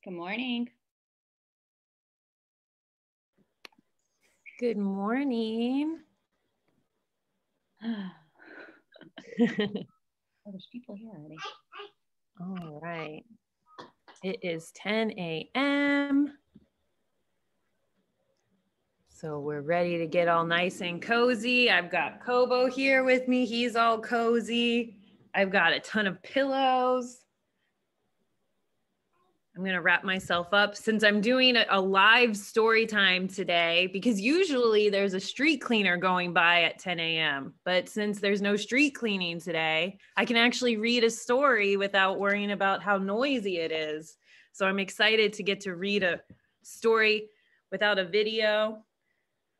Good morning. Good morning. Oh, there's people here already. All right. It is 10 a.m. So we're ready to get all nice and cozy. I've got Kobo here with me. He's all cozy. I've got a ton of pillows. I'm going to wrap myself up since I'm doing a live story time today, because usually there's a street cleaner going by at 10 a.m. But since there's no street cleaning today, I can actually read a story without worrying about how noisy it is. So I'm excited to get to read a story without a video.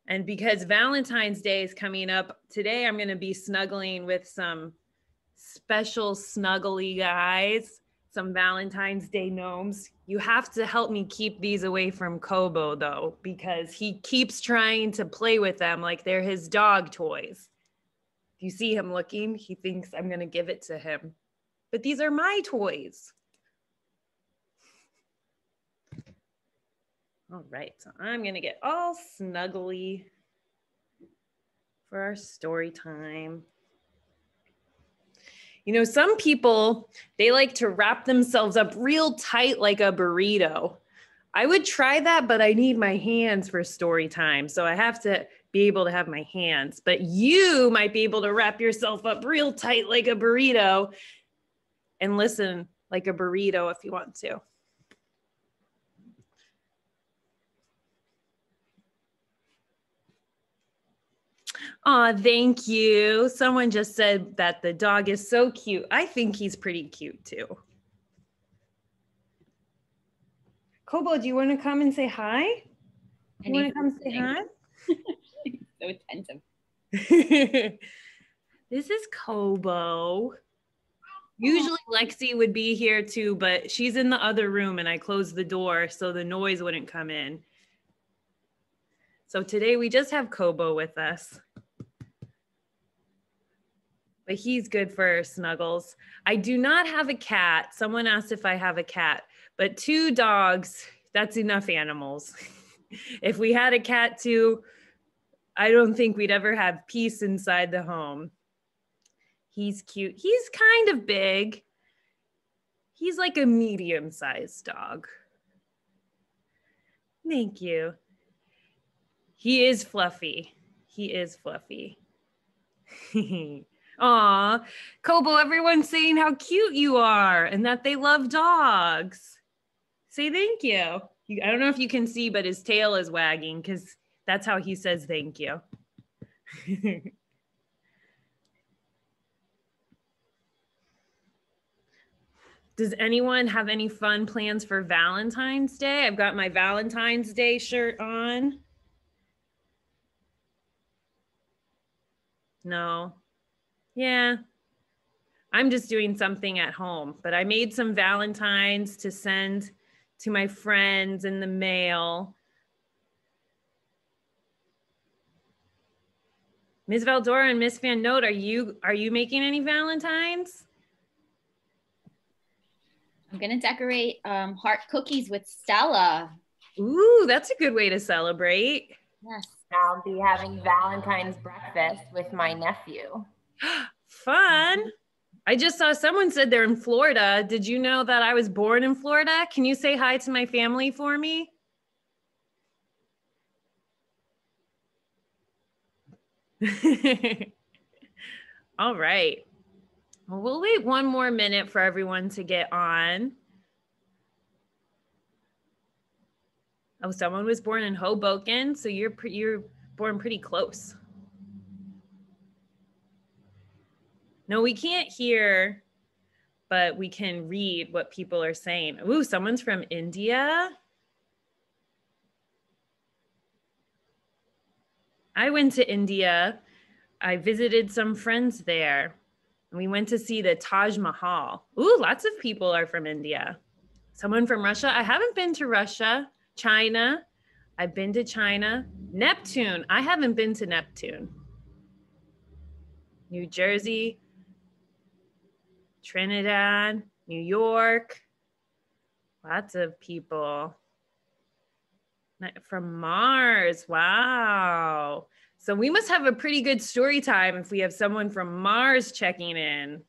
And because Valentine's Day is coming up, today I'm going to be snuggling with some special snuggly guys, some Valentine's Day gnomes. You have to help me keep these away from Kobo though, because he keeps trying to play with them like they're his dog toys. If you see him looking, he thinks I'm gonna give it to him. But these are my toys. All right, so I'm gonna get all snuggly for our story time. You know, some people, they like to wrap themselves up real tight like a burrito. I would try that, but I need my hands for story time. So I have to be able to have my hands. But you might be able to wrap yourself up real tight like a burrito and listen like a burrito if you want to. Aw, thank you. Someone just said that the dog is so cute. I think he's pretty cute too. Kobo, do you want to come and say hi? You want to come say hi? So attentive. This is Kobo. Usually Lexi would be here too, but she's in the other room and I closed the door so the noise wouldn't come in. So today we just have Kobo with us. But he's good for snuggles. I do not have a cat. Someone asked if I have a cat, but 2 dogs, that's enough animals. If we had a cat too, I don't think we'd ever have peace inside the home. He's cute. He's kind of big. He's like a medium-sized dog. Thank you. He is fluffy. He is fluffy. Aw, Kobo, everyone's saying how cute you are and that they love dogs. Say thank you. I don't know if you can see, but his tail is wagging because that's how he says thank you. Does anyone have any fun plans for Valentine's Day? I've got my Valentine's Day shirt on. No. Yeah. I'm just doing something at home, but I made some Valentines to send to my friends in the mail. Ms. Valdora and Miss Van Note, are you making any Valentines? I'm gonna decorate heart cookies with Stella. Ooh, that's a good way to celebrate. Yes. I'll be having Valentine's breakfast with my nephew. Fun. I just saw someone said they're in Florida. Did you know that I was born in Florida? Can you say hi to my family for me? All right. Well, we'll wait one more minute for everyone to get on. Oh, someone was born in Hoboken, so you're born pretty close. No, we can't hear, but we can read what people are saying. Ooh, someone's from India. I went to India. I visited some friends there. We went to see the Taj Mahal. Ooh, lots of people are from India. Someone from Russia. I haven't been to Russia. China. I've been to China. Neptune. I haven't been to Neptune. New Jersey. Trinidad. New York. Lots of people from Mars. Wow. So we must have a pretty good story time if we have someone from Mars checking in.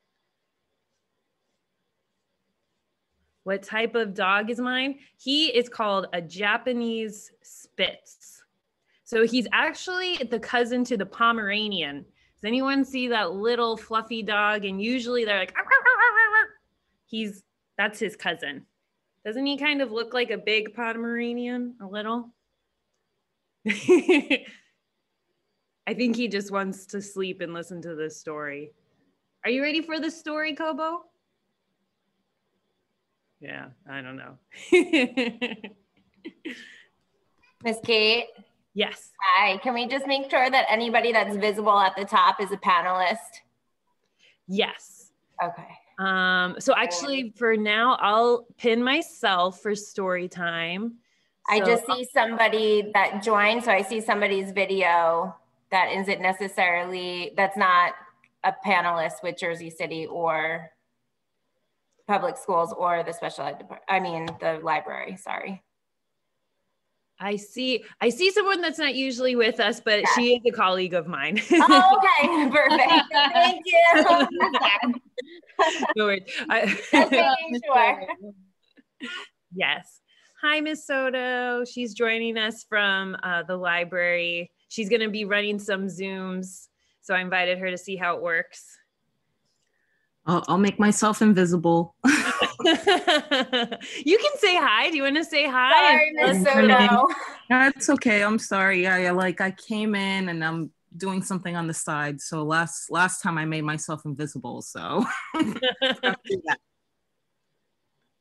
What type of dog is mine? He is called a Japanese Spitz. So he's actually the cousin to the Pomeranian. Does anyone see that little fluffy dog? And usually they're like, that's his cousin. Doesn't he kind of look like a big Pomeranian, a little? I think he just wants to sleep and listen to this story. Are you ready for the story, Kobo? Yeah, I don't know. Miss Kate? Yes. Hi, can we just make sure that anybody that's visible at the top is a panelist? Yes. Okay. So actually for now, I'll pin myself for story time. I just see somebody that joined. So I see somebody's video that isn't necessarily, that's not a panelist with Jersey City or public schools or the special ed department. I mean, the library, sorry. I see someone that's not usually with us, but yeah. She is a colleague of mine. Oh, okay, perfect. Thank you. No worries. Just making sure. Yes. Hi, Miss Soto. She's joining us from the library. She's going to be running some Zooms. So I invited her to see how it works. I'll make myself invisible. You can say hi. Do you want to say hi? Sorry, Miss Soto. That's okay. I'm sorry. I came in and I'm doing something on the side. So last time I made myself invisible. So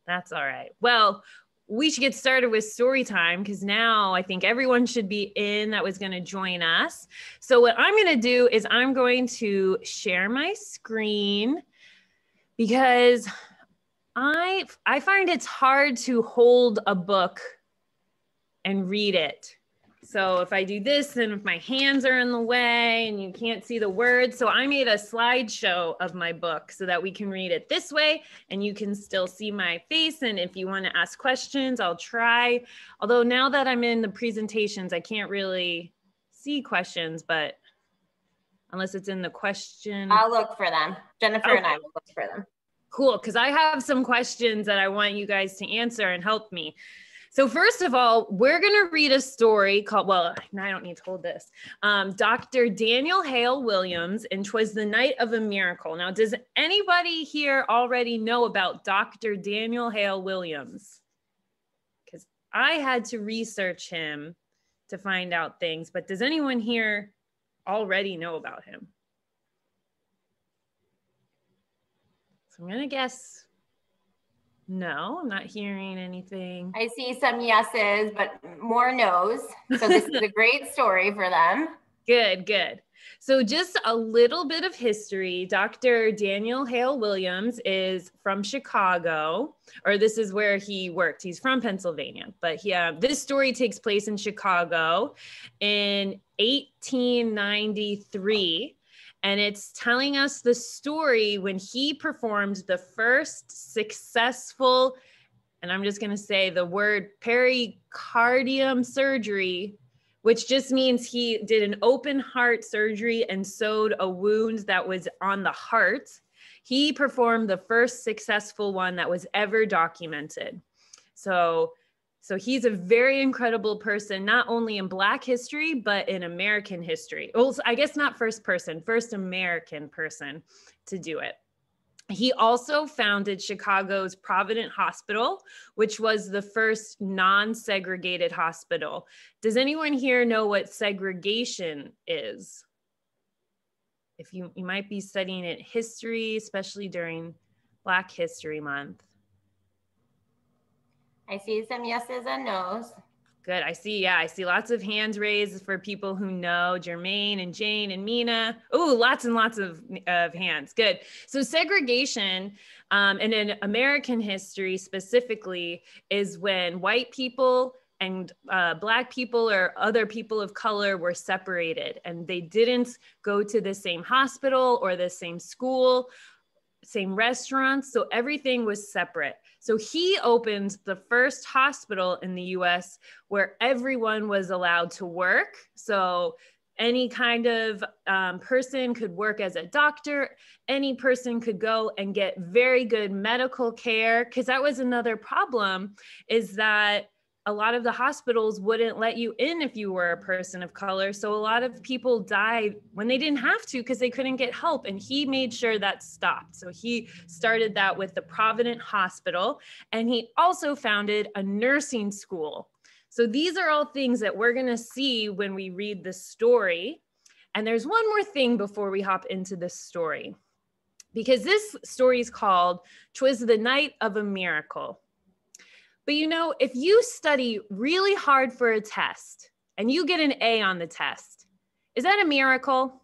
that's all right. Well, we should get started with story time because now I think everyone should be in that was going to join us. So what I'm going to do is I'm going to share my screen because I find it's hard to hold a book and read it. So if I do this, then if my hands are in the way and you can't see the words. So I made a slideshow of my book so that we can read it this way and you can still see my face. And if you want to ask questions, I'll try. Although now that I'm in the presentations, I can't really see questions, but unless it's in the question. I'll look for them. Jennifer and I will look for them. Cool, because I have some questions that I want you guys to answer and help me. So first of all, we're going to read a story called, well, I don't need to hold this, Dr. Daniel Hale Williams and 'Twas the Night of a Miracle. Now, does anybody here already know about Dr. Daniel Hale Williams? Because I had to research him to find out things, but does anyone here already know about him? So I'm going to guess no, I'm not hearing anything. I see some yeses, but more no's. So this is a great story for them. Good, good. So just a little bit of history. Dr. Daniel Hale Williams is from Chicago, or this is where he worked. He's from Pennsylvania, but this story takes place in Chicago in 1893. And it's telling us the story when he performed the first successful, and I'm just going to say the word pericardium surgery, which just means he did an open heart surgery and sewed a wound that was on the heart. He performed the first successful one that was ever documented. So he's a very incredible person, not only in Black history, but in American history. Well, I guess not first American person to do it. He also founded Chicago's Provident Hospital, which was the first non-segregated hospital. Does anyone here know what segregation is? If you might be studying it history, especially during Black History Month. I see some yeses and nos. Good. I see lots of hands raised for people who know. Jermaine and Jane and Mina. Oh, lots and lots of hands. Good. So segregation, and in American history specifically, is when white people and Black people or other people of color were separated and they didn't go to the same hospital or the same school, same restaurants. So everything was separate. So he opened the first hospital in the US where everyone was allowed to work. So any kind of person could work as a doctor. Any person could go and get very good medical care, because that was another problem, is that a lot of the hospitals wouldn't let you in if you were a person of color. So a lot of people died when they didn't have to because they couldn't get help. And he made sure that stopped. So he started that with the Provident Hospital. And he also founded a nursing school. So these are all things that we're going to see when we read the story. And there's one more thing before we hop into this story, because this story is called "Twas the Night of a Miracle." But you know, if you study really hard for a test and you get an A on the test, is that a miracle?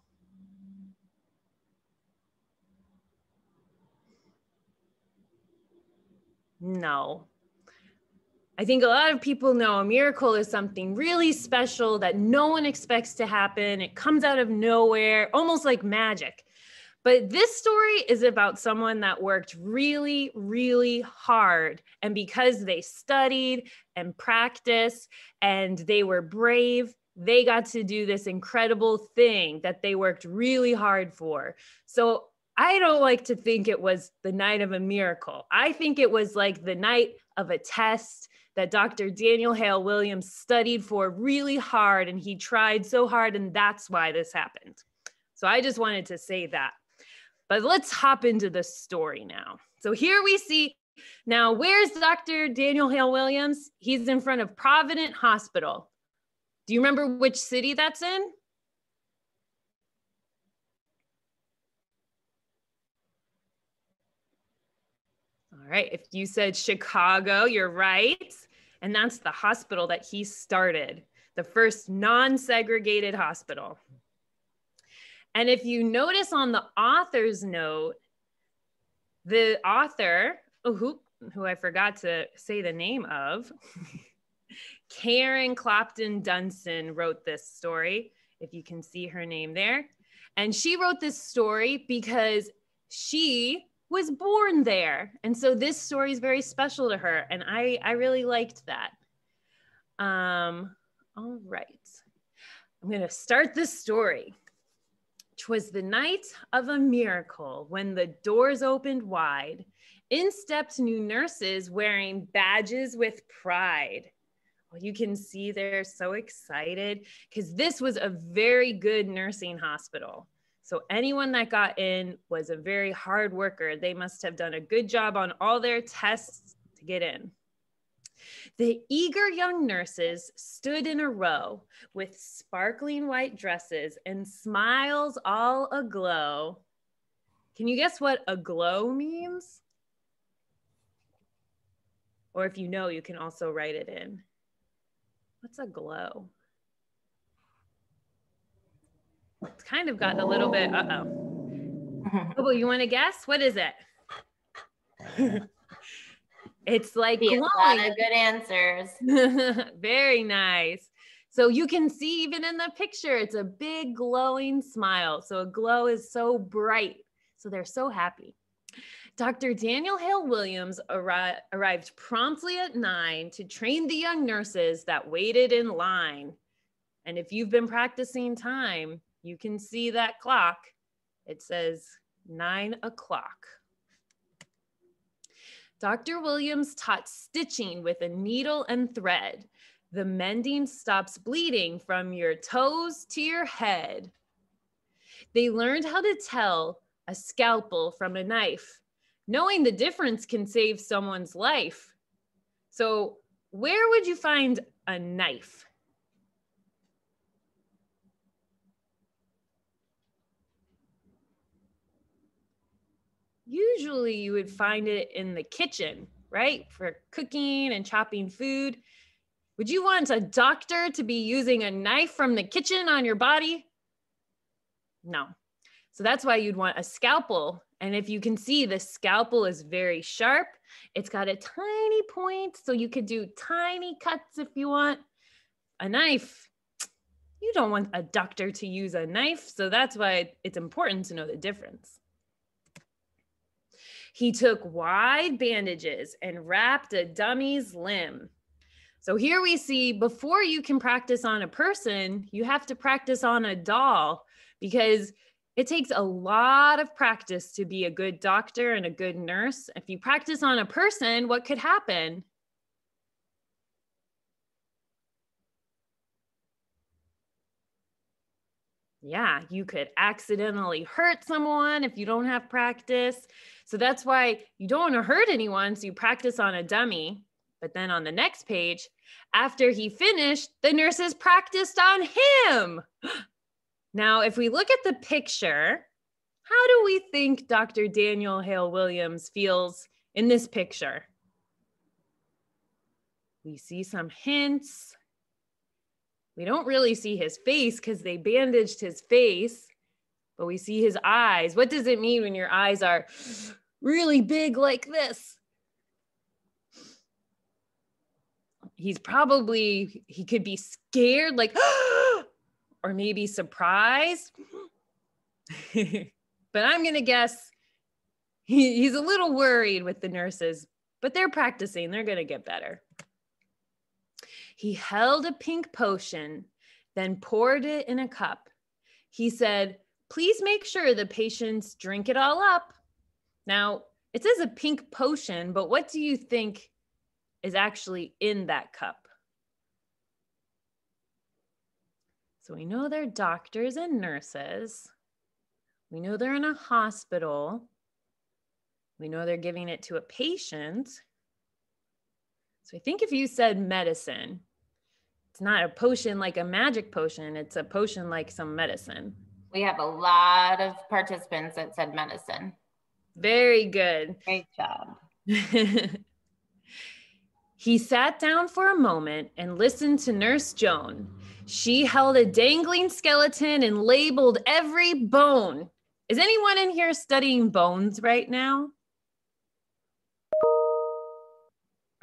No. I think a lot of people know a miracle is something really special that no one expects to happen. It comes out of nowhere, almost like magic. But this story is about someone that worked really, really hard. And because they studied and practiced and they were brave, they got to do this incredible thing that they worked really hard for. So I don't like to think it was the night of a miracle. I think it was like the night of a test that Dr. Daniel Hale Williams studied for really hard, and he tried so hard, and that's why this happened. So I just wanted to say that. But let's hop into the story now. So here we see, now where's Dr. Daniel Hale Williams? He's in front of Provident Hospital. Do you remember which city that's in? All right, if you said Chicago, you're right. And that's the hospital that he started, the first non-segregated hospital. And if you notice on the author's note, the author, who I forgot to say the name of, Karen Clopton Dunson wrote this story, if you can see her name there. And she wrote this story because she was born there. And so this story is very special to her. And I really liked that. All right. I'm going to start this story. 'Twas the night of a miracle when the doors opened wide. In stepped new nurses wearing badges with pride. Well, you can see they're so excited because this was a very good nursing hospital. So anyone that got in was a very hard worker. They must have done a good job on all their tests to get in. The eager young nurses stood in a row with sparkling white dresses and smiles all aglow. Can you guess what aglow means? Or if you know, you can also write it in. What's aglow? It's kind of gotten a little bit, Oh, you want to guess? What is it? It's like glowing. A lot of good answers. Very nice. So you can see even in the picture, it's a big glowing smile. So a glow is so bright. So they're so happy. Dr. Daniel Hale Williams arrived promptly at 9 to train the young nurses that waited in line. And if you've been practicing time, you can see that clock. It says 9 o'clock. Dr. Williams taught stitching with a needle and thread. The mending stops bleeding from your toes to your head. They learned how to tell a scalpel from a knife. Knowing the difference can save someone's life. So where would you find a knife? Usually you would find it in the kitchen, right? For cooking and chopping food. Would you want a doctor to be using a knife from the kitchen on your body? No. So that's why you'd want a scalpel. And if you can see, the scalpel is very sharp. It's got a tiny point, so you could do tiny cuts if you want. A knife, you don't want a doctor to use a knife. So that's why it's important to know the difference. He took wide bandages and wrapped a dummy's limb. So here we see, before you can practice on a person, you have to practice on a doll, because it takes a lot of practice to be a good doctor and a good nurse. If you practice on a person, what could happen? Yeah, you could accidentally hurt someone if you don't have practice. So that's why you don't want to hurt anyone, so you practice on a dummy. But then on the next page, after he finished, the nurses practiced on him. Now, if we look at the picture, how do we think Dr. Daniel Hale Williams feels in this picture? We see some hints. We don't really see his face because they bandaged his face, but we see his eyes. What does it mean when your eyes are really big like this? He could be scared, like, or maybe surprised. But I'm gonna guess he's a little worried with the nurses, but they're practicing, they're gonna get better. He held a pink potion, then poured it in a cup. He said, "Please make sure the patients drink it all up." Now, it says a pink potion, but what do you think is actually in that cup? So we know they're doctors and nurses. We know they're in a hospital. We know they're giving it to a patient. So I think if you said medicine, it's not a potion like a magic potion, it's a potion like some medicine. We have a lot of participants that said medicine. Very good. Great job. He sat down for a moment and listened to Nurse Joan. She held a dangling skeleton and labeled every bone. Is anyone in here studying bones right now?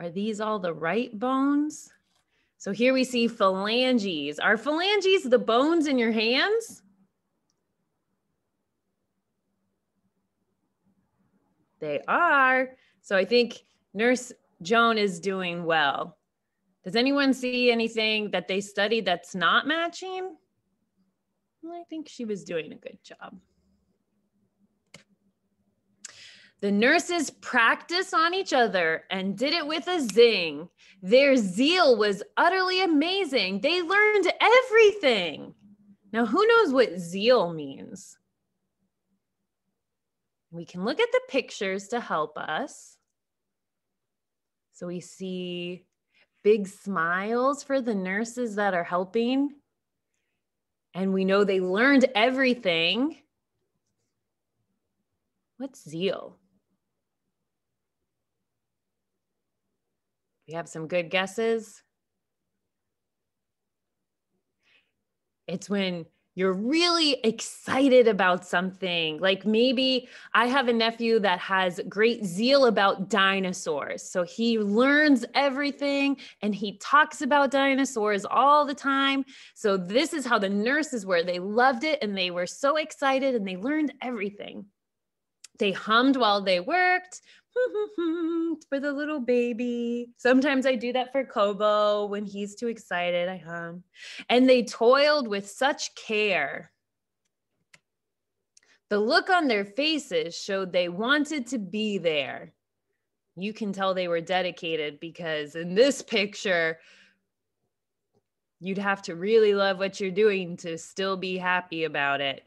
Are these all the right bones? So here we see phalanges. Are phalanges the bones in your hands? They are. So I think Nurse Joan is doing well. Does anyone see anything that they studied that's not matching? Well, I think she was doing a good job. The nurses practiced on each other and did it with a zing. Their zeal was utterly amazing. They learned everything. Now, who knows what zeal means? We can look at the pictures to help us. So we see big smiles for the nurses that are helping. And we know they learned everything. What's zeal? We have some good guesses. It's when you're really excited about something. Like maybe I have a nephew that has great zeal about dinosaurs. So he learns everything and he talks about dinosaurs all the time. So this is how the nurses were. They loved it and they were so excited and they learned everything. They hummed while they worked. For the little baby. Sometimes I do that for Kobo. When he's too excited, I hum. And they toiled with such care. The look on their faces showed they wanted to be there. You can tell they were dedicated because in this picture, you'd have to really love what you're doing to still be happy about it.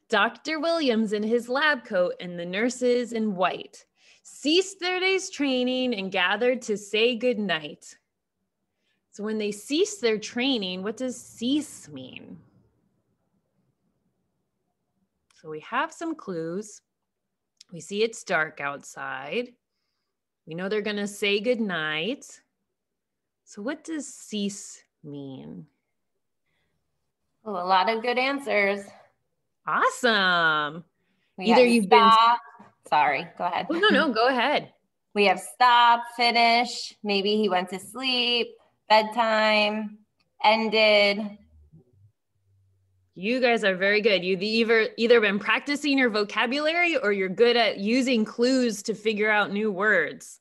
Dr. Williams in his lab coat and the nurses in white ceased their day's training and gathered to say good night. So when they cease their training, what does cease mean? So we have some clues. We see it's dark outside. We know they're going to say good night. So what does cease mean? Oh, a lot of good answers. Awesome. Either you've been... Sorry, go ahead. Oh, no, go ahead. We have stop, finish, maybe he went to sleep, bedtime, ended. You guys are very good. You've either been practicing your vocabulary or you're good at using clues to figure out new words.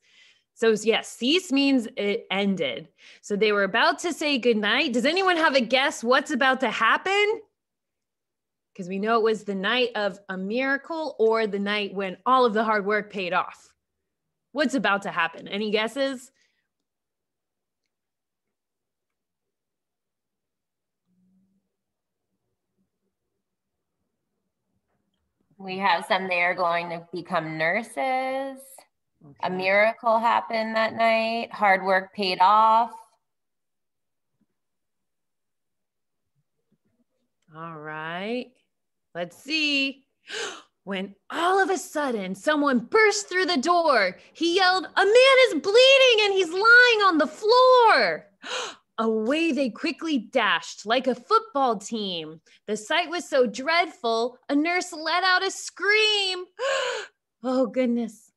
So yes, cease means it ended. So they were about to say goodnight. Does anyone have a guess what's about to happen? Because we know it was the night of a miracle or the night when all of the hard work paid off. What's about to happen? Any guesses? We have some they are going to become nurses. Okay. A miracle happened that night. Hard work paid off. All right, let's see. When all of a sudden someone burst through the door, he yelled, "A man is bleeding and he's lying on the floor." Away they quickly dashed like a football team. The sight was so dreadful, a nurse let out a scream. Oh, goodness.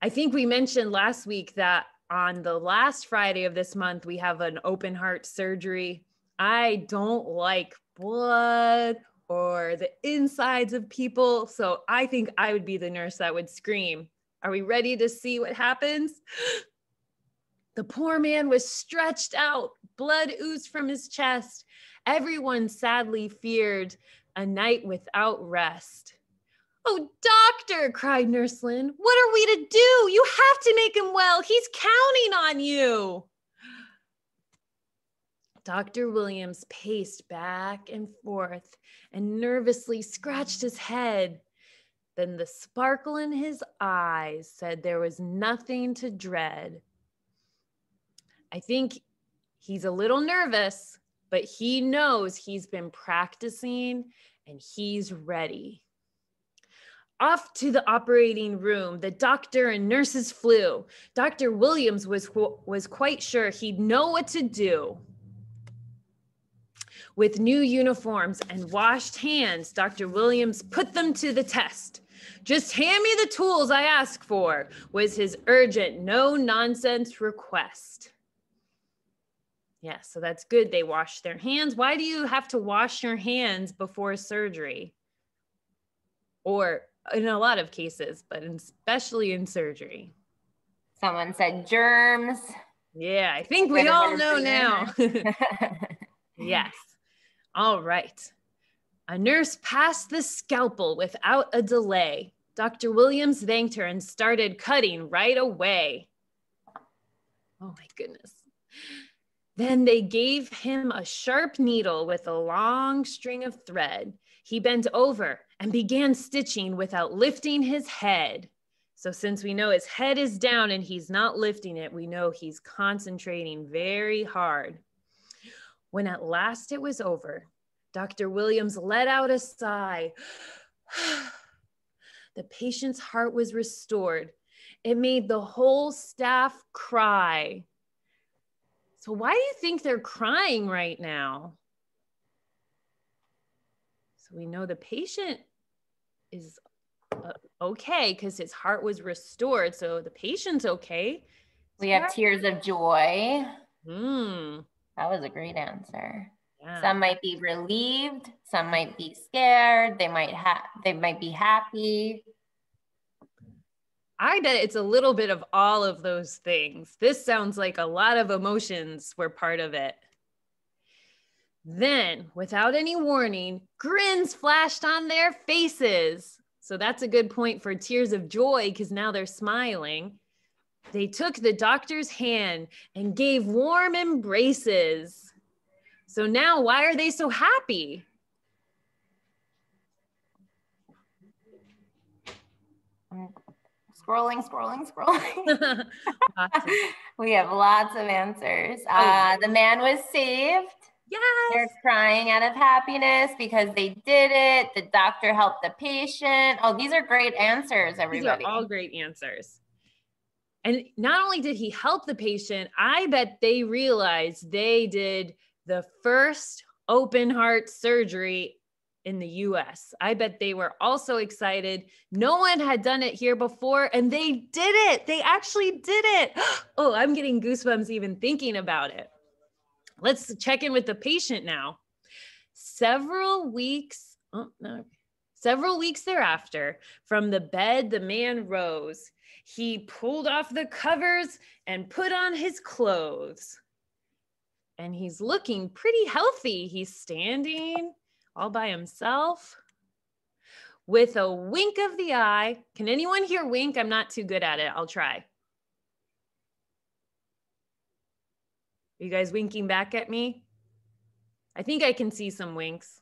I think we mentioned last week that on the last Friday of this month, we have an open heart surgery. I don't like blood or the insides of people, so I think I would be the nurse that would scream. Are we ready to see what happens? The poor man was stretched out, blood oozed from his chest. Everyone sadly feared a night without rest. "Oh, doctor," cried Nurse Lynn, "what are we to do? You have to make him well. He's counting on you." Dr. Williams paced back and forth and nervously scratched his head. Then the sparkle in his eyes said there was nothing to dread. I think he's a little nervous, but he knows he's been practicing and he's ready. Off to the operating room, the doctor and nurses flew. Dr. Williams was quite sure he'd know what to do. With new uniforms and washed hands, Dr. Williams put them to the test. "Just hand me the tools I ask for," was his urgent, no-nonsense request. Yeah, so that's good. They washed their hands. Why do you have to wash your hands before surgery? Or in a lot of cases, but especially in surgery. Someone said germs. Yeah, I think we all know now. Yes. All right. A nurse passed the scalpel without a delay. Dr. Williams thanked her and started cutting right away. Oh my goodness. Then they gave him a sharp needle with a long string of thread. He bent over and began stitching without lifting his head. So since we know his head is down and he's not lifting it, we know he's concentrating very hard. When at last it was over, Dr. Williams let out a sigh. The patient's heart was restored. It made the whole staff cry. So why do you think they're crying right now? So we know the patient is okay because his heart was restored. So the patient's okay. We have tears of joy. That was a great answer. Yeah. Some might be relieved. Some might be scared. They might be happy. I bet it's a little bit of all of those things. This sounds like a lot of emotions were part of it. Then, without any warning, grins flashed on their faces. So that's a good point for tears of joy because now they're smiling. They took the doctor's hand and gave warm embraces. So now, why are they so happy? Scrolling. Awesome. We have lots of answers. The man was saved. Yes. They're crying out of happiness because they did it. The doctor helped the patient. Oh, these are great answers, everybody. These are all great answers. And not only did he help the patient, I bet they realized they did the first open heart surgery in the US. I bet they were also excited. No one had done it here before, and they did it. They actually did it. Oh, I'm getting goosebumps even thinking about it. Let's check in with the patient now. Several weeks thereafter, from the bed the man rose. He pulled off the covers and put on his clothes. And he's looking pretty healthy. He's standing all by himself with a wink of the eye. Can anyone hear wink? I'm not too good at it. I'll try. Are you guys winking back at me? I think I can see some winks.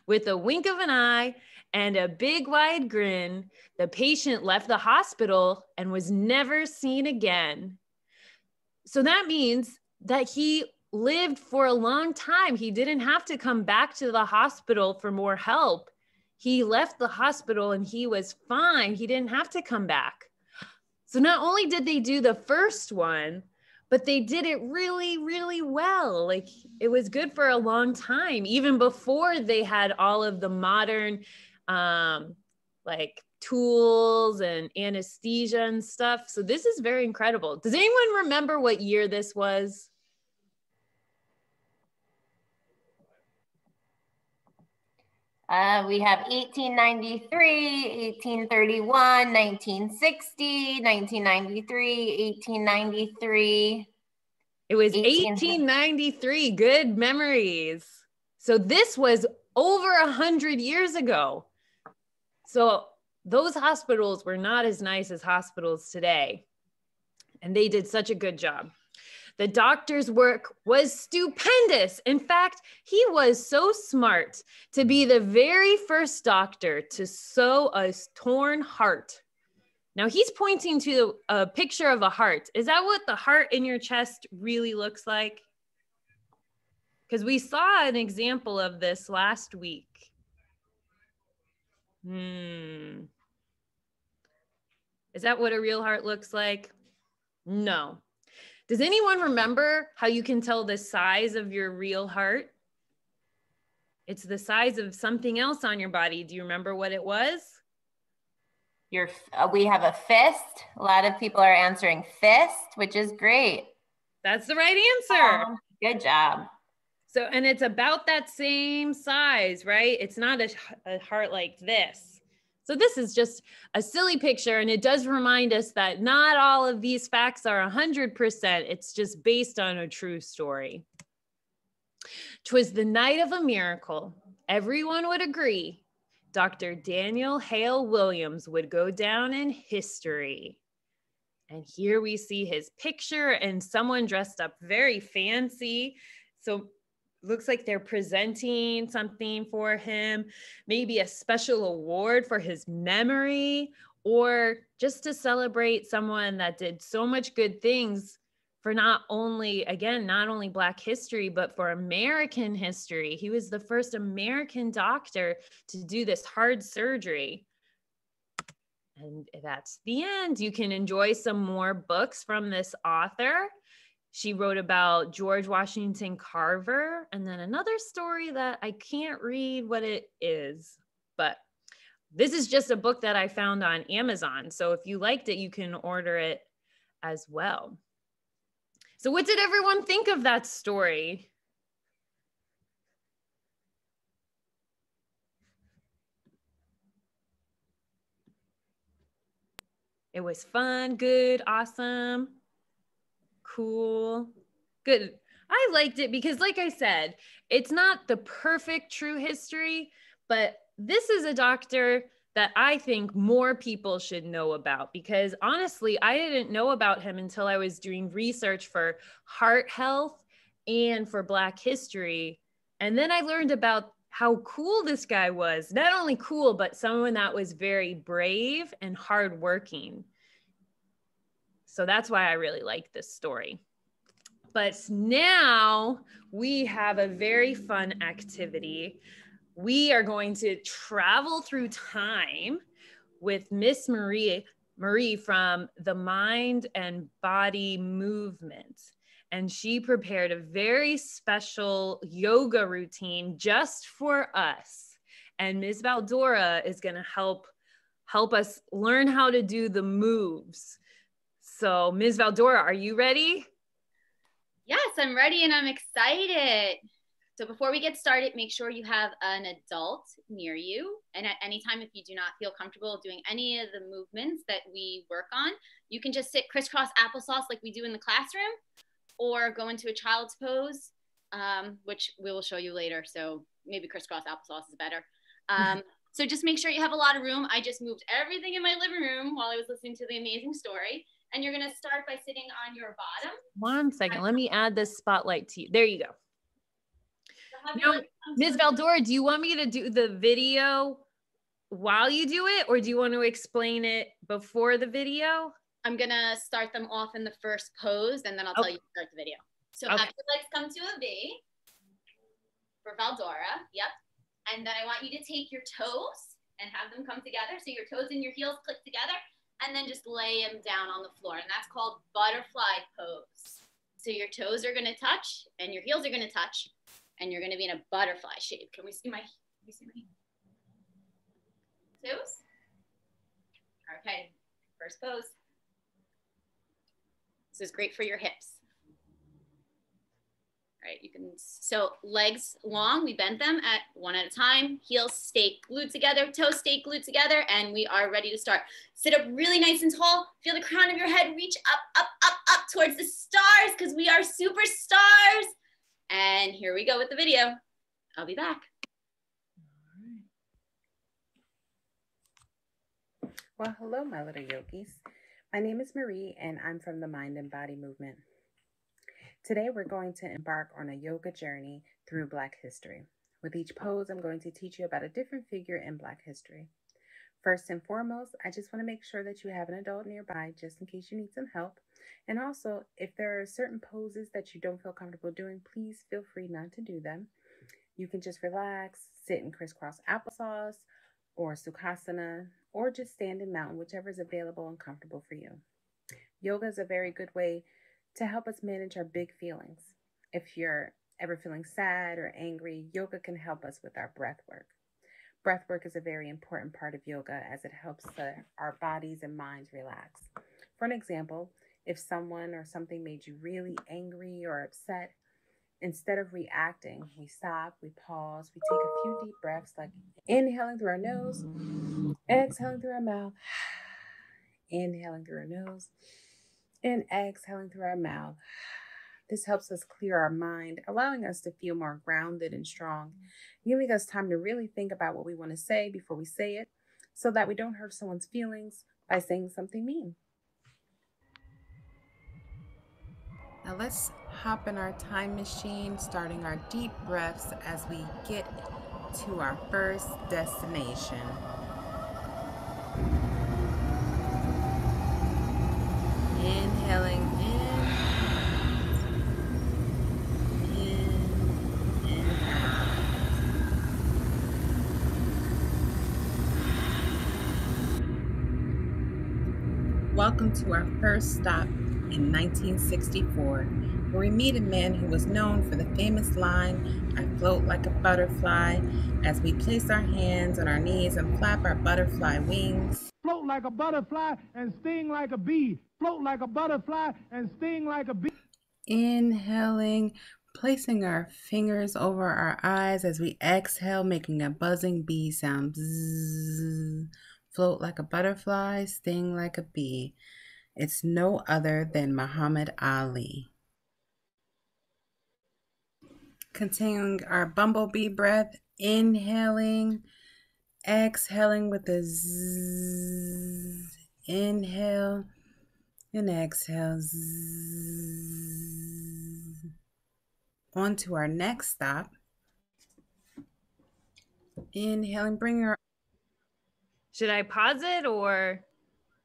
With a wink of an eye and a big wide grin, the patient left the hospital and was never seen again. So that means that he lived for a long time. He didn't have to come back to the hospital for more help. He left the hospital and he was fine. He didn't have to come back. So not only did they do the first one, but they did it really, really well. Like, it was good for a long time, even before they had all of the modern, like, tools and anesthesia and stuff. So this is very incredible. Does anyone remember what year this was? We have 1893, 1831, 1960, 1993, 1893. It was 1893. Good memories. So this was over 100 years ago. So those hospitals were not as nice as hospitals today. And they did such a good job. The doctor's work was stupendous. In fact, he was so smart to be the very first doctor to sew a torn heart. Now he's pointing to a picture of a heart. Is that what the heart in your chest really looks like? Because we saw an example of this last week. Is that what a real heart looks like? No. Does anyone remember how you can tell the size of your real heart? It's the size of something else on your body. Do you remember what it was? We have a fist. A lot of people are answering fist, which is great. That's the right answer. Good job. So, and it's about that same size, right? It's not a heart like this. So this is just a silly picture, and it does remind us that not all of these facts are 100%. It's just based on a true story. 'Twas the night of a miracle. Everyone would agree. Dr. Daniel Hale Williams would go down in history. And here we see his picture and someone dressed up very fancy. So looks like they're presenting something for him, maybe a special award for his memory, or just to celebrate someone that did so much good things for not only Black history, but for American history. He was the first American doctor to do this hard surgery. And that's the end. You can enjoy some more books from this author. She wrote about George Washington Carver, and then another story that I can't read what it is, but this is just a book that I found on Amazon. So if you liked it, you can order it as well. So what did everyone think of that story? It was fun, good, awesome. Cool. Good. I liked it because, like I said, it's not the perfect true history, but this is a doctor that I think more people should know about, because honestly, I didn't know about him until I was doing research for heart health and for Black history. And then I learned about how cool this guy was. Not only cool, but someone that was very brave and hardworking. So that's why I really like this story. But now we have a very fun activity. We are going to travel through time with Miss Marie from the Mind and Body Movement. And she prepared a very special yoga routine just for us. And Ms. Valdora is going to help us learn how to do the moves. So Ms. Valdora, are you ready? Yes, I'm ready and I'm excited. So before we get started, make sure you have an adult near you. And at any time, if you do not feel comfortable doing any of the movements that we work on, you can just sit crisscross applesauce like we do in the classroom, or go into a child's pose, which we will show you later. So maybe crisscross applesauce is better. So just make sure you have a lot of room. I just moved everything in my living room while I was listening to the amazing story. And you're gonna start by sitting on your bottom. 1 second, let me add this spotlight to you. There you go. Now, Ms. Valdora, do you want me to do the video while you do it, or do you want to explain it before the video? I'm gonna start them off in the first pose, and then I'll tell you to start the video. So have your legs come to a V for Valdora. Yep. And then I want you to take your toes and have them come together. So your toes and your heels click together, and then just lay them down on the floor. And that's called butterfly pose. So your toes are gonna touch and your heels are gonna touch, and you're gonna be in a butterfly shape. Can we see my toes? Okay, first pose. This is great for your hips. All right, you can, so legs long, we bend them at one at a time, heels stay glued together, toes stay glued together, and we are ready to start. Sit up really nice and tall, feel the crown of your head reach up, up, up, up towards the stars, because we are superstars. And here we go with the video. I'll be back. Well, hello, my little yogis. My name is Marie, and I'm from the Mind and Body Movement. Today, we're going to embark on a yoga journey through Black history. With each pose, I'm going to teach you about a different figure in Black history. First and foremost, I just want to make sure that you have an adult nearby, just in case you need some help. And also, if there are certain poses that you don't feel comfortable doing, please feel free not to do them. You can just relax, sit in crisscross applesauce, or Sukhasana, or just stand in mountain, whichever is available and comfortable for you. Yoga is a very good way to help us manage our big feelings. If you're ever feeling sad or angry, yoga can help us with our breath work. Breath work is a very important part of yoga as it helps our bodies and minds relax. For an example, if someone or something made you really angry or upset, instead of reacting, we stop, we pause, we take a few deep breaths, like inhaling through our nose, exhaling through our mouth, inhaling through our nose, and exhaling through our mouth. This helps us clear our mind, allowing us to feel more grounded and strong, giving us time to really think about what we want to say before we say it, so that we don't hurt someone's feelings by saying something mean. Now let's hop in our time machine, starting our deep breaths as we get to our first destination. Inhaling in and out. Welcome to our first stop in 1964, where we meet a man who was known for the famous line, "I float like a butterfly," as we place our hands on our knees and flap our butterfly wings. Float like a butterfly and sting like a bee. Float like a butterfly and sting like a bee. Inhaling, placing our fingers over our eyes as we exhale, making a buzzing bee sound. Bzzz. Float like a butterfly, sting like a bee. It's no other than Muhammad Ali. Continuing our bumblebee breath, inhaling, exhaling with a zzz. Inhale and exhale. Zzz. On to our next stop. Inhaling, bring our... Should I pause it or?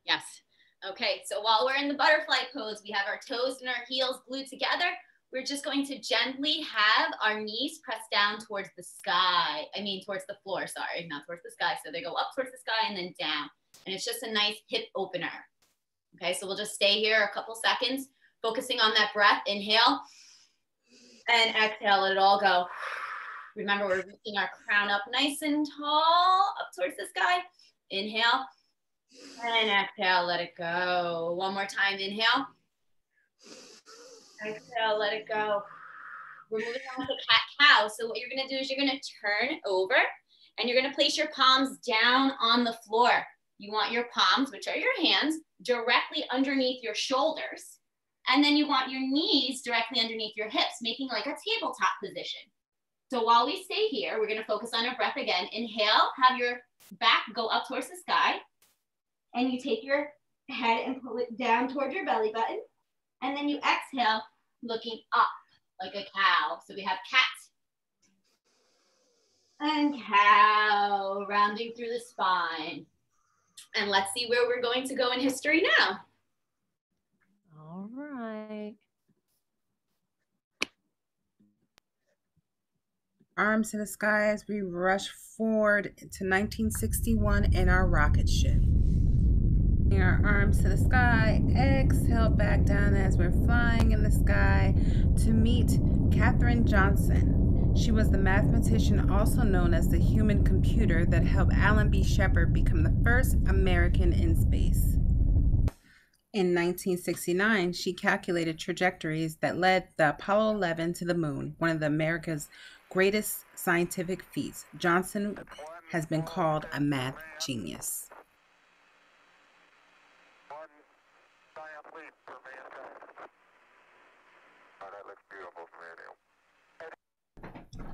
Yes. Okay, so while we're in the butterfly pose, we have our toes and our heels glued together. We're just going to gently have our knees pressed down towards the sky. Towards the floor, sorry, not towards the sky. So they go up towards the sky and then down. And it's just a nice hip opener. Okay, so we'll just stay here a couple seconds, focusing on that breath. Inhale and exhale, let it all go. Remember, we're reaching our crown up nice and tall, up towards the sky. Inhale. And exhale, let it go. One more time, inhale. Exhale, let it go. We're moving on to cat-cow. So what you're gonna do is you're gonna turn over and you're gonna place your palms down on the floor. You want your palms, which are your hands, directly underneath your shoulders. And then you want your knees directly underneath your hips, making like a tabletop position. So while we stay here, we're gonna focus on our breath again. Inhale, have your back go up towards the sky. And you take your head and pull it down toward your belly button. And then you exhale, looking up like a cow. So we have cat and cow, rounding through the spine. And let's see where we're going to go in history now. All right. Arms to the sky as we rush forward to 1961 in our rocket ship. Our arms to the sky, exhale back down as we're flying in the sky to meet Katherine Johnson. She was the mathematician also known as the human computer that helped Alan B. Shepard become the first American in space. In 1969, she calculated trajectories that led the Apollo 11 to the moon, one of America's greatest scientific feats. Johnson has been called a math genius.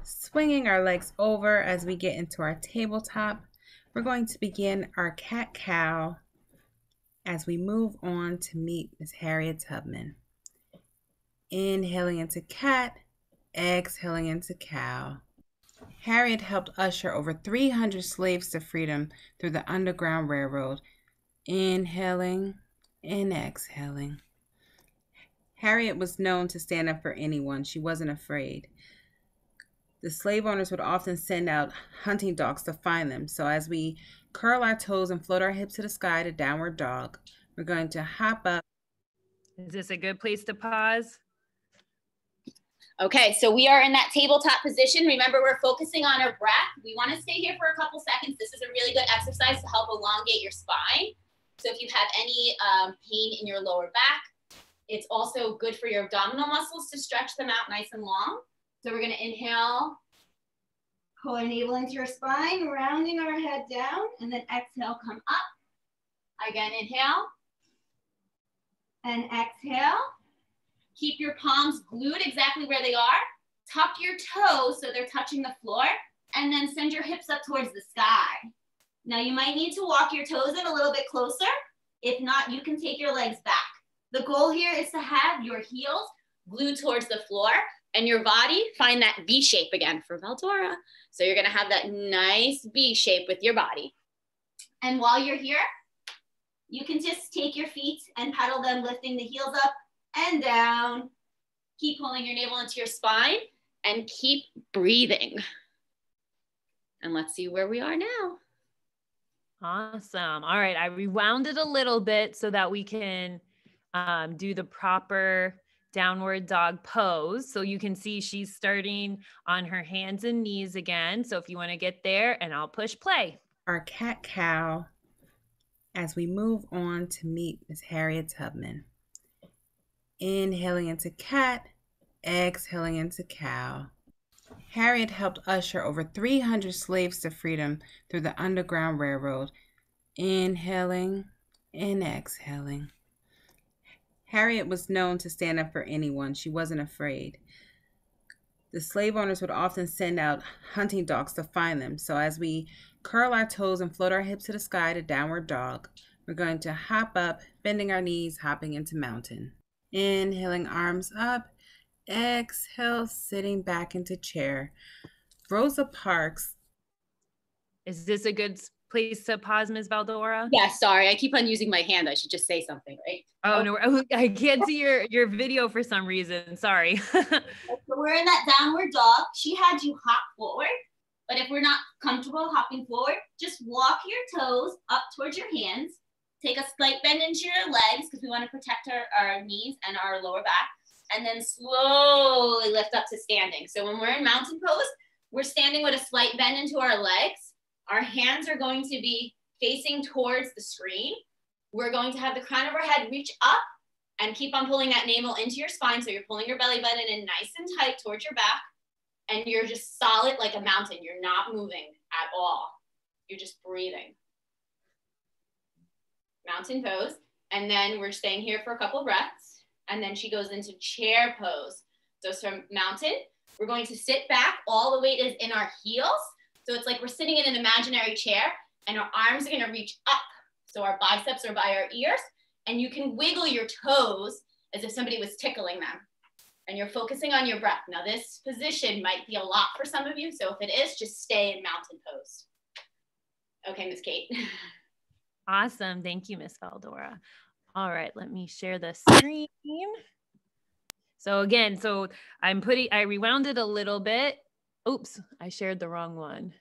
Swinging our legs over as we get into our tabletop, we're going to begin our cat-cow as we move on to meet Miss Harriet Tubman. Inhaling into cat, exhaling into cow. Harriet helped usher over 300 slaves to freedom through the Underground Railroad. Inhaling and exhaling. Harriet was known to stand up for anyone. She wasn't afraid. The slave owners would often send out hunting dogs to find them. So as we curl our toes and float our hips to the sky to downward dog, we're going to hop up. Is this a good place to pause? Okay, so we are in that tabletop position. Remember, we're focusing on our breath. We want to stay here for a couple seconds. This is a really good exercise to help elongate your spine. So if you have any pain in your lower back, it's also good for your abdominal muscles to stretch them out nice and long. So we're going to inhale, pull our navel into your spine, rounding our head down, and then exhale, come up. Again, inhale and exhale. Keep your palms glued exactly where they are. Tuck your toes so they're touching the floor, and then send your hips up towards the sky. Now you might need to walk your toes in a little bit closer. If not, you can take your legs back. The goal here is to have your heels glued towards the floor and your body find that V shape again for Valdora. So you're gonna have that nice V shape with your body. And while you're here, you can just take your feet and pedal them, lifting the heels up and down. Keep pulling your navel into your spine and keep breathing. And let's see where we are now. Awesome. All right, I rewound it a little bit so that we can do the proper downward dog pose. So you can see she's starting on her hands and knees again. So if you want to get there, and I'll push play. Our cat-cow as we move on to meet Miss Harriet Tubman. Inhaling into cat, exhaling into cow. Harriet helped usher over 300 slaves to freedom through the Underground Railroad. Inhaling and exhaling. Harriet was known to stand up for anyone. She wasn't afraid. The slave owners would often send out hunting dogs to find them. So as we curl our toes and float our hips to the sky to downward dog, we're going to hop up, bending our knees, hopping into mountain. Inhaling, arms up. Exhale, sitting back into chair. Rosa Parks. Is this a good place to pause, Ms. Valdora? Yeah, sorry, I keep on using my hand. I should just say something, right? Oh, no, I can't see your video for some reason. Sorry. So we're in that downward dog. She had you hop forward, but if we're not comfortable hopping forward, just walk your toes up towards your hands. Take a slight bend into your legs because we want to protect our knees and our lower back. And then slowly lift up to standing. So when we're in mountain pose, we're standing with a slight bend into our legs. Our hands are going to be facing towards the screen. We're going to have the crown of our head reach up And keep on pulling that navel into your spine. So you're pulling your belly button in nice and tight towards your back. And you're just solid like a mountain. You're not moving at all. You're just breathing. Mountain pose. And then we're staying here for a couple breaths. And then she goes into chair pose. So from mountain, we're going to sit back. All the weight is in our heels. So it's like we're sitting in an imaginary chair and our arms are gonna reach up. So our biceps are by our ears and you can wiggle your toes as if somebody was tickling them. And you're focusing on your breath. Now this position might be a lot for some of you. So if it is, just stay in mountain pose. Okay, Miss Kate. Awesome. Thank you, Miss Valdora. All right, let me share the screen. So again, I rewound it a little bit. Oops, I shared the wrong one.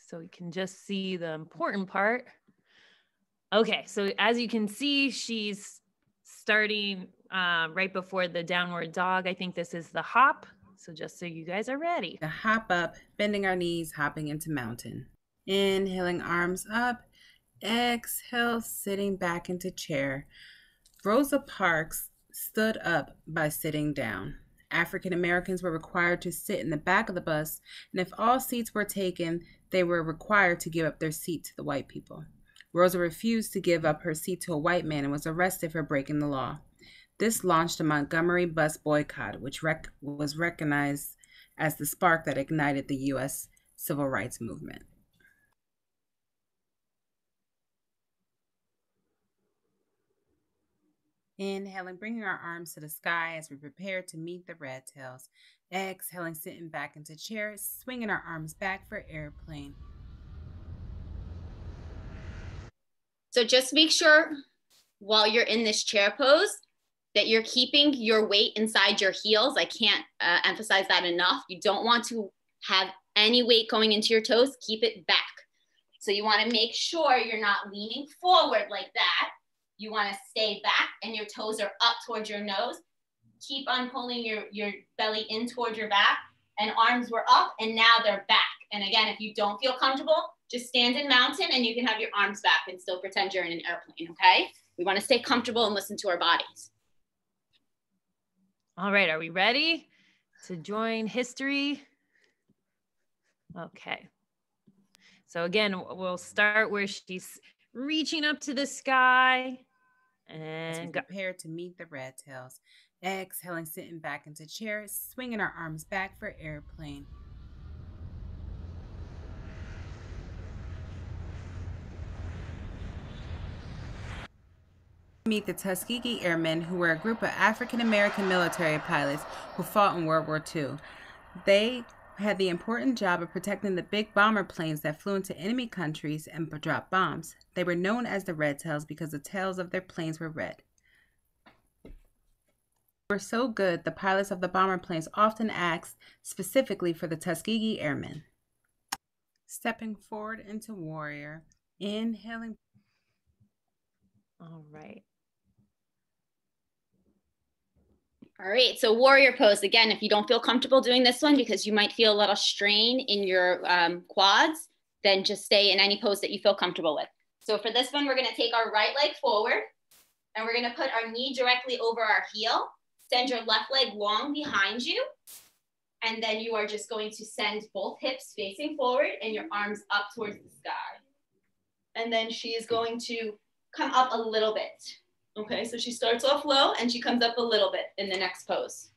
So you can just see the important part. Okay, so as you can see, she's starting right before the downward dog. I think this is the hop. So just so you guys are ready. The hop up, bending our knees, hopping into mountain. Inhaling, arms up. Exhale, sitting back into chair. Rosa Parks stood up by sitting down. African Americans were required to sit in the back of the bus, and if all seats were taken, they were required to give up their seat to the white people. Rosa refused to give up her seat to a white man and was arrested for breaking the law. This launched a Montgomery bus boycott, which was recognized as the spark that ignited the U.S. Civil Rights Movement. Inhaling, bringing our arms to the sky as we prepare to meet the red tails. Exhaling, sitting back into chair, swinging our arms back for airplane. So just make sure while you're in this chair pose that you're keeping your weight inside your heels. I can't emphasize that enough. You don't want to have any weight going into your toes. Keep it back. So you want to make sure you're not leaning forward like that. You want to stay back and your toes are up towards your nose. Keep on pulling your belly in towards your back, and arms were up and now they're back. And again, if you don't feel comfortable, just stand in mountain and you can have your arms back and still pretend you're in an airplane, okay? We want to stay comfortable and listen to our bodies. All right, are we ready to join history? Okay. So again, we'll start where she's reaching up to the sky. And prepare to meet the red tails. Exhaling, sitting back into chair, swinging our arms back for airplane. Meet the Tuskegee Airmen, who were a group of African American military pilots who fought in World War II. They had the important job of protecting the big bomber planes that flew into enemy countries and dropped bombs. They were known as the Red Tails because the tails of their planes were red. They were so good, the pilots of the bomber planes often asked specifically for the Tuskegee Airmen. Stepping forward into warrior, inhaling. all right. All right, so warrior pose. Again, if you don't feel comfortable doing this one because you might feel a little strain in your quads, then just stay in any pose that you feel comfortable with. So for this one, we're gonna take our right leg forward and we're gonna put our knee directly over our heel. Send your left leg long behind you. And then you are just going to send both hips facing forward and your arms up towards the sky. And then she is going to come up a little bit. Okay, so she starts off low and she comes up a little bit in the next pose.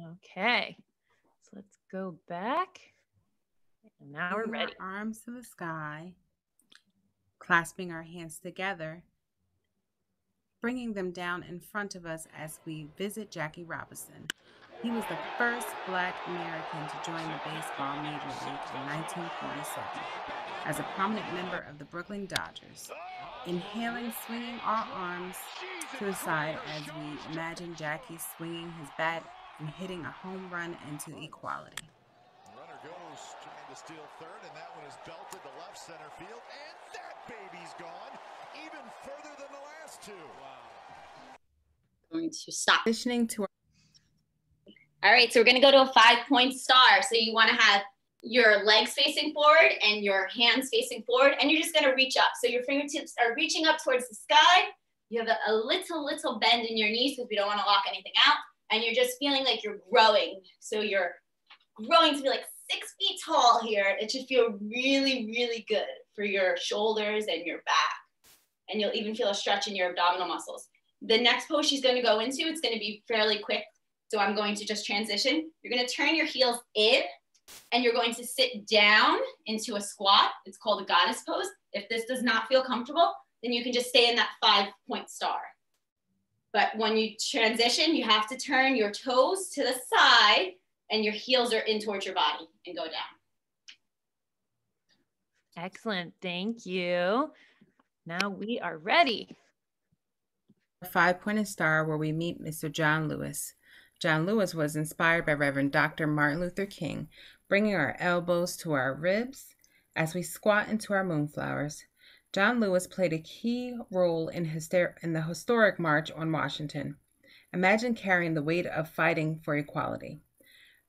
Okay, so let's go back. And now we're ready. Our arms to the sky, clasping our hands together, bringing them down in front of us as we visit Jackie Robinson. He was the first Black American to join the baseball major league in 1947 as a prominent member of the Brooklyn Dodgers. Inhaling, swinging our arms to the side as we imagine Jackie swinging his bat and hitting a home run into equality. Runner goes, trying to steal third, and that one is belted to left center field, and that baby's gone even further than the last two. Wow. Going to stop. Transitioning to All right, so we're gonna go to a 5-point star. So you wanna have your legs facing forward and your hands facing forward, and you're just gonna reach up. So your fingertips are reaching up towards the sky. You have a little bend in your knees because we don't wanna lock anything out. And you're just feeling like you're growing. So you're growing to be like 6 feet tall here. It should feel really, really good for your shoulders and your back. And you'll even feel a stretch in your abdominal muscles. The next pose she's gonna go into, it's gonna be fairly quick. So I'm going to just transition. You're gonna turn your heels in and you're going to sit down into a squat. It's called a goddess pose. If this does not feel comfortable, then you can just stay in that 5-point star. But when you transition, you have to turn your toes to the side and your heels are in towards your body and go down. Excellent, thank you. Now we are ready. A 5-pointed star where we meet Mr. John Lewis. John Lewis was inspired by Reverend Dr. Martin Luther King, bringing our elbows to our ribs as we squat into our moonflowers. John Lewis played a key role in the historic March on Washington. Imagine carrying the weight of fighting for equality.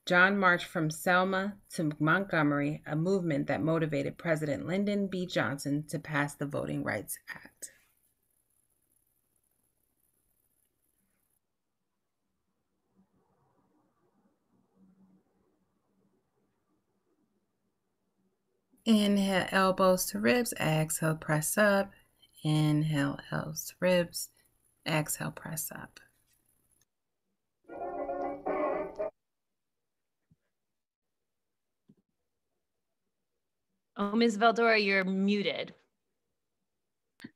John marched from Selma to Montgomery, a movement that motivated President Lyndon B. Johnson to pass the Voting Rights Act. Inhale, elbows to ribs. Exhale, press up. Inhale, elbows to ribs. Exhale, press up. Oh, Ms. Valdora, you're muted.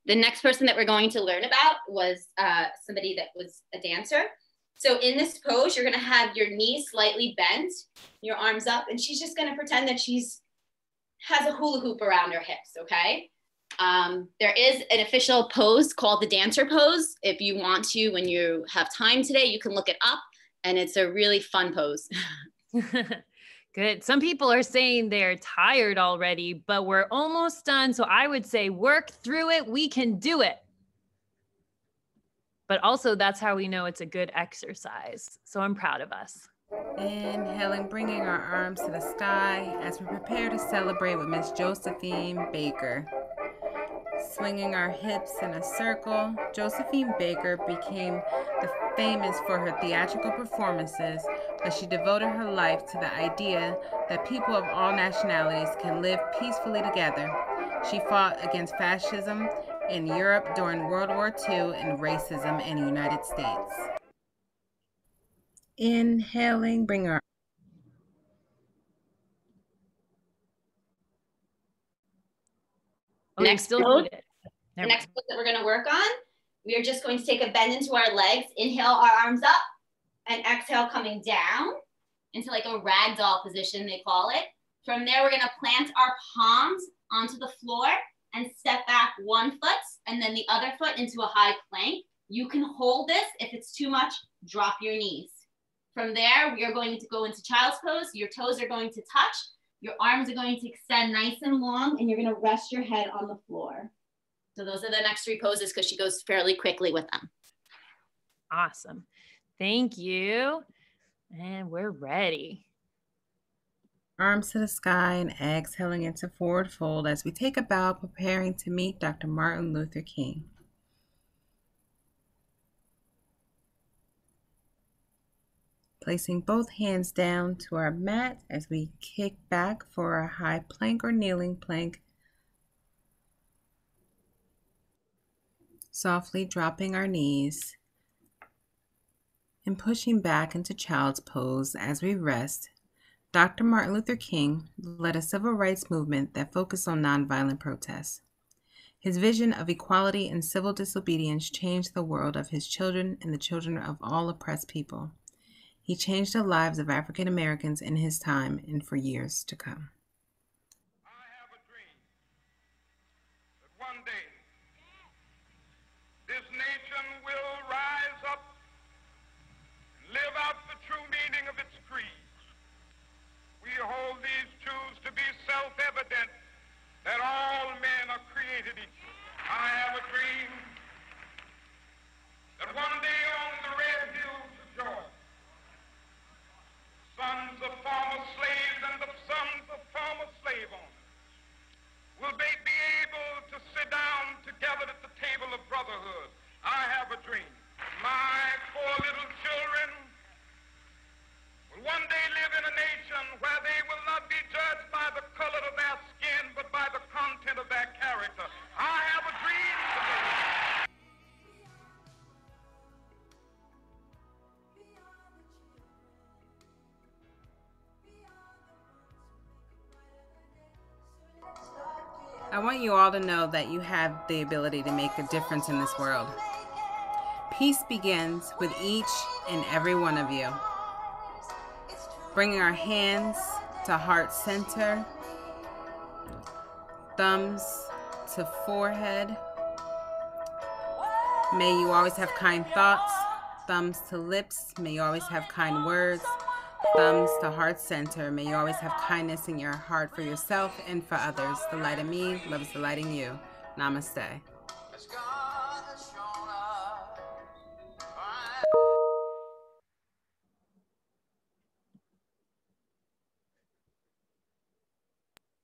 The next person that we're going to learn about was somebody that was a dancer. So in this pose, you're gonna have your knees slightly bent, your arms up, and she's just gonna pretend that has a hula hoop around her hips, okay? There is an official pose called the dancer pose. If you want to, when you have time today, you can look it up, and it's a really fun pose. Good. Some people are saying they're tired already, but we're almost done. So I would say work through it. We can do it. But also that's how we know it's a good exercise. So I'm proud of us. Inhaling, bringing our arms to the sky as we prepare to celebrate with Miss Josephine Baker. Swinging our hips in a circle, Josephine Baker became famous for her theatrical performances, but she devoted her life to the idea that people of all nationalities can live peacefully together. She fought against fascism in Europe during World War II and racism in the United States. Inhaling, bring our Oh, next still pose, muted. the next pose that we're going to work on, we are just going to take a bend into our legs. Inhale our arms up and exhale coming down into like a ragdoll position, they call it. From there, we're going to plant our palms onto the floor and step back one foot and then the other foot into a high plank. You can hold this. If it's too much, drop your knees. From there, we are going to go into child's pose. Your toes are going to touch. Your arms are going to extend nice and long, and you're going to rest your head on the floor. So those are the next 3 poses because she goes fairly quickly with them. Awesome. Thank you. And we're ready. Arms to the sky and exhaling into forward fold as we take a bow, preparing to meet Dr. Martin Luther King. Placing both hands down to our mat as we kick back for a high plank or kneeling plank. Softly dropping our knees and pushing back into child's pose as we rest. Dr. Martin Luther King led a civil rights movement that focused on nonviolent protests. His vision of equality and civil disobedience changed the world of his children and the children of all oppressed people. He changed the lives of African Americans in his time and for years to come. I have a dream that one day this nation will rise up and live out the true meaning of its creed. We hold these truths to be self-evident that all men are created equal. I have a dream that one day on the red hills of Georgia, sons of former slaves and the sons of Our little children will one day live in a nation where they will not be judged by the color of their skin, but by the content of their character. I have a dream today. I want you all to know that you have the ability to make a difference in this world. Peace begins with each and every one of you. Bringing our hands to heart center, thumbs to forehead. May you always have kind thoughts, thumbs to lips. May you always have kind words, thumbs to heart center. May you always have kindness in your heart for yourself and for others. The light in me loves the light in you. Namaste.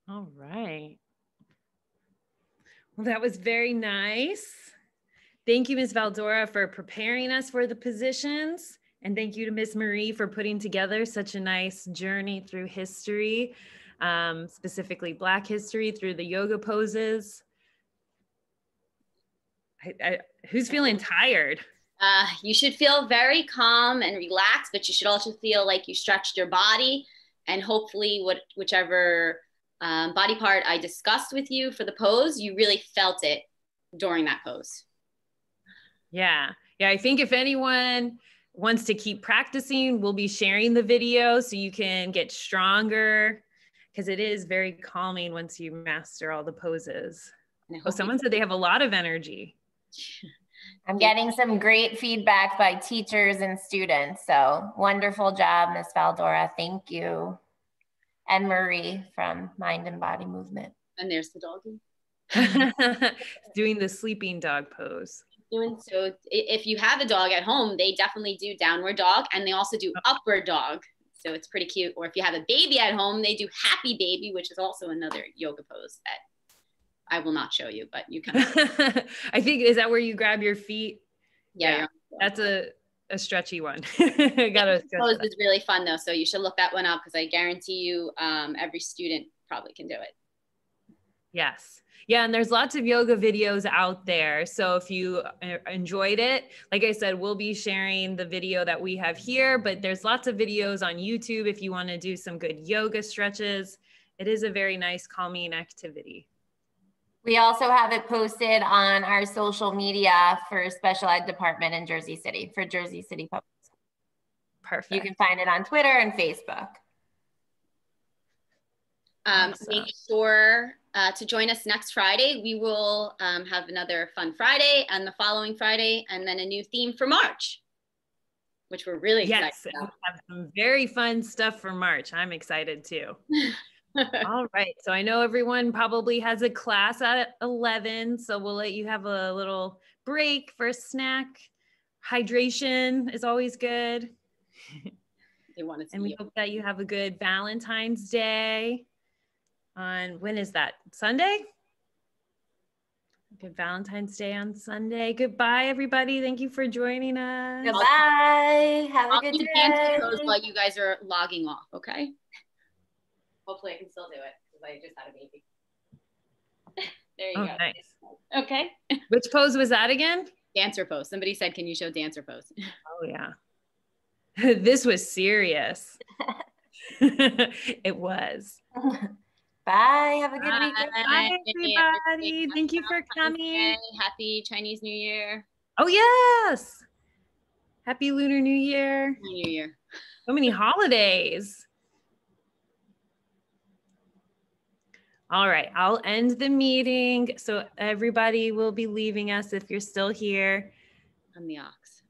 All right. Well, that was very nice. Thank you, Ms. Valdora, for preparing us for the positions. And thank you to Ms. Marie for putting together such a nice journey through history, specifically Black history through the yoga poses. Who's feeling tired? You should feel very calm and relaxed, but you should also feel like you stretched your body, and hopefully whichever body part I discussed with you for the pose, you really felt it during that pose. Yeah, I think if anyone wants to keep practicing, we'll be sharing the video so you can get stronger, because it is very calming once you master all the poses. Oh, someone said they have a lot of energy. I'm getting some great feedback by teachers and students. So wonderful job, Miss Valdora. Thank you. And Marie from Mind and Body Movement. And there's the doggy. Doing the sleeping dog pose. So if you have a dog at home, they definitely do downward dog, and they also do upward dog. So it's pretty cute. Or if you have a baby at home, they do happy baby, which is also another yoga pose that I will not show you, but you can. I think, is that where you grab your feet? Yeah. That's a stretchy one. Gotta pose is really fun though. So you should look that one up, because I guarantee you every student probably can do it. Yes. Yeah. And there's lots of yoga videos out there. So if you enjoyed it, like I said, we'll be sharing the video that we have here, but there's lots of videos on YouTube if you want to do some good yoga stretches. It is a very nice calming activity. We also have it posted on our social media for special ed department in Jersey City, for Jersey City Public. Perfect. You can find it on Twitter and Facebook. Awesome. Make sure to join us next Friday. We will have another fun Friday, and the following Friday, and then a new theme for March, which we're really excited about. We have some very fun stuff for March. I'm excited too. All right. So I know everyone probably has a class at 11, so we'll let you have a little break for a snack. Hydration is always good. They want and we hope that you have a good Valentine's Day. When is that? Sunday? Good Valentine's Day on Sunday. Goodbye, everybody. Thank you for joining us. Goodbye. Have a good day. I'll do while you guys are logging off, okay? Hopefully I can still do it, because I just had a baby. There you go. Nice. Okay. Which pose was that again? Dancer pose. Somebody said, can you show dancer pose? Oh, yeah. This was serious. It was. Bye. Have a good weekend. Bye, everybody. Thank you for coming. Happy Chinese New Year. Oh, yes. Happy Lunar New Year. New Year. So many holidays. All right, I'll end the meeting. So everybody will be leaving us if you're still here. I'm the ox.